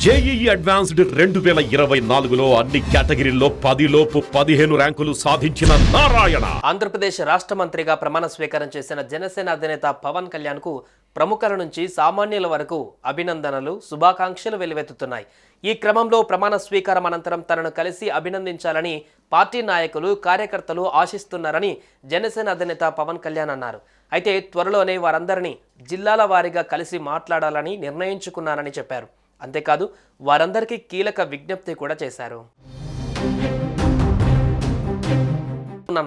JEE advanced 2024లో అన్ని కేటగిరీల్లో 10లోపు 15 ర్యాంకులు సాధించిన నారాయణ ఆంధ్రప్రదేశ్ రాష్ట్ర మంత్రిగా ప్రమాణ స్వీకారం చేసిన జనసేన అధినేత పవన్ కళ్యాణ్ కు ప్రముఖుల నుంచి సామాన్యుల వరకు అభినందనలు శుభాకాంక్షలు వెల్లువెత్తుతున్నాయి. ఈ క్రమంలో ప్రమాణ స్వీకారం అనంతరం తనను కలిసి అభినందించాలని పార్టీ నాయకులు కార్యకర్తలు ఆశిస్తున్నారని జనసేన అధినేత పవన్ కళ్యాణ్ అన్నారు. అయితే త్వరలోనే వారందరినీ జిల్లాల వారీగా కలిసి మాట్లాడాలని నిర్ణయించుకున్నారని చెప్పారు. అంతేకాదు వారందరికీ కీలక విజ్ఞప్తి కూడా చేశారు.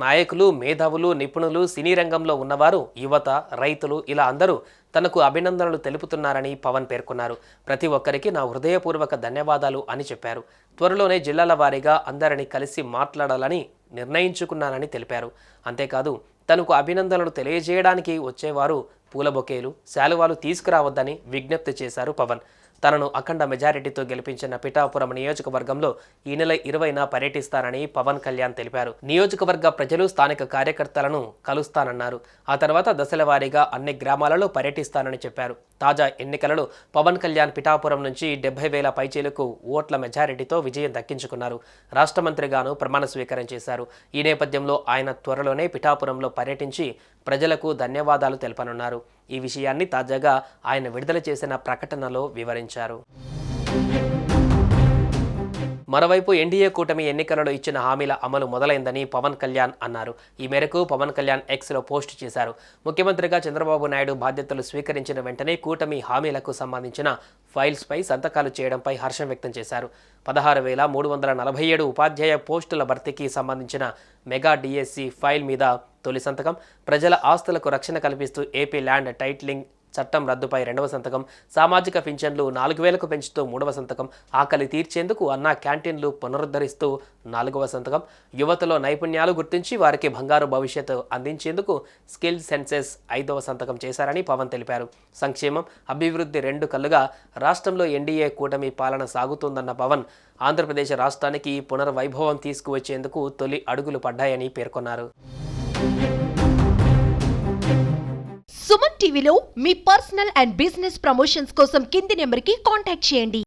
నాయకులు, మేధావులు, నిపుణులు, సినీ రంగంలో ఉన్నవారు, యువత, రైతులు ఇలా అందరూ తనకు అభినందనలు తెలుపుతున్నారని పవన్ పేర్కొన్నారు. ప్రతి ఒక్కరికి నా హృదయపూర్వక ధన్యవాదాలు అని చెప్పారు. త్వరలోనే జిల్లాల వారీగా అందరినీ కలిసి మాట్లాడాలని నిర్ణయించుకున్నానని తెలిపారు. అంతేకాదు తనకు అభినందనలు తెలియజేయడానికి వచ్చేవారు పూల బొకేలు, శాలువాలు తీసుకురావద్దని విజ్ఞప్తి చేశారు పవన్. తనను అఖండ మెజారిటీతో గెలిపించిన పిఠాపురం నియోజకవర్గంలో ఈ నెల 20న పర్యటిస్తానని పవన్ కళ్యాణ్ తెలిపారు. నియోజకవర్గ ప్రజలు, స్థానిక కార్యకర్తలను కలుస్తానన్నారు. ఆ తర్వాత దశల వారీగా అన్ని గ్రామాలలో పర్యటిస్తానని చెప్పారు. తాజా ఎన్నికలలో పవన్ కళ్యాణ్ పిఠాపురం నుంచి 70,000 పైచీలకు ఓట్ల మెజారిటీతో విజయం దక్కించుకున్నారు. రాష్ట్ర మంత్రిగాను ప్రమాణ స్వీకారం చేశారు. ఈ నేపథ్యంలో ఆయన త్వరలోనే పిఠాపురంలో పర్యటించి ప్రజలకు ధన్యవాదాలు తెలపనున్నారు. ఈ విషయాన్ని తాజాగా ఆయన విడుదల చేసిన ప్రకటనలో వివరించారు. మరోవైపు ఎన్డీఏ కూటమి ఎన్నికలలో ఇచ్చిన హామీల అమలు మొదలైందని పవన్ కళ్యాణ్ అన్నారు. ఈ మేరకు పవన్ కళ్యాణ్ ఎక్స్లో పోస్ట్ చేశారు. ముఖ్యమంత్రిగా చంద్రబాబు నాయుడు బాధ్యతలు స్వీకరించిన వెంటనే కూటమి హామీలకు సంబంధించిన ఫైల్స్పై సంతకాలు చేయడంపై హర్షం వ్యక్తం చేశారు. 16,347 ఉపాధ్యాయ పోస్టుల భర్తీకి సంబంధించిన మెగా డిఎస్సి ఫైల్ మీద తొలి సంతకం, ప్రజల ఆస్తులకు రక్షణ కల్పిస్తూ ఏపీ ల్యాండ్ టైటిలింగ్ చట్టం రద్దుపై 2వ సంతకం, సామాజిక పింఛన్లు 4,000కు పెంచుతూ 3వ సంతకం, ఆకలి తీర్చేందుకు అన్నా క్యాంటీన్లు పునరుద్ధరిస్తూ 4వ సంతకం, యువతలో నైపుణ్యాలు గుర్తించి వారికి బంగారు భవిష్యత్తు అందించేందుకు స్కిల్ సెన్సెస్ 5వ సంతకం చేశారని పవన్ తెలిపారు. సంక్షేమం, అభివృద్ధి 2 కళ్ళుగా రాష్ట్రంలో ఎన్డీఏ కూటమి పాలన సాగుతుందన్న పవన్ ఆంధ్రప్రదేశ్ రాష్ట్రానికి పునర్వైభవం తీసుకువచ్చేందుకు తొలి అడుగులు పడ్డాయని పేర్కొన్నారు. సుమన్ టీవీలో మీ పర్సనల్ అండ్ బిజినెస్ ప్రమోషన్స్ కోసం కింది నెంబర్కి కాంటాక్ట్ చేయండి.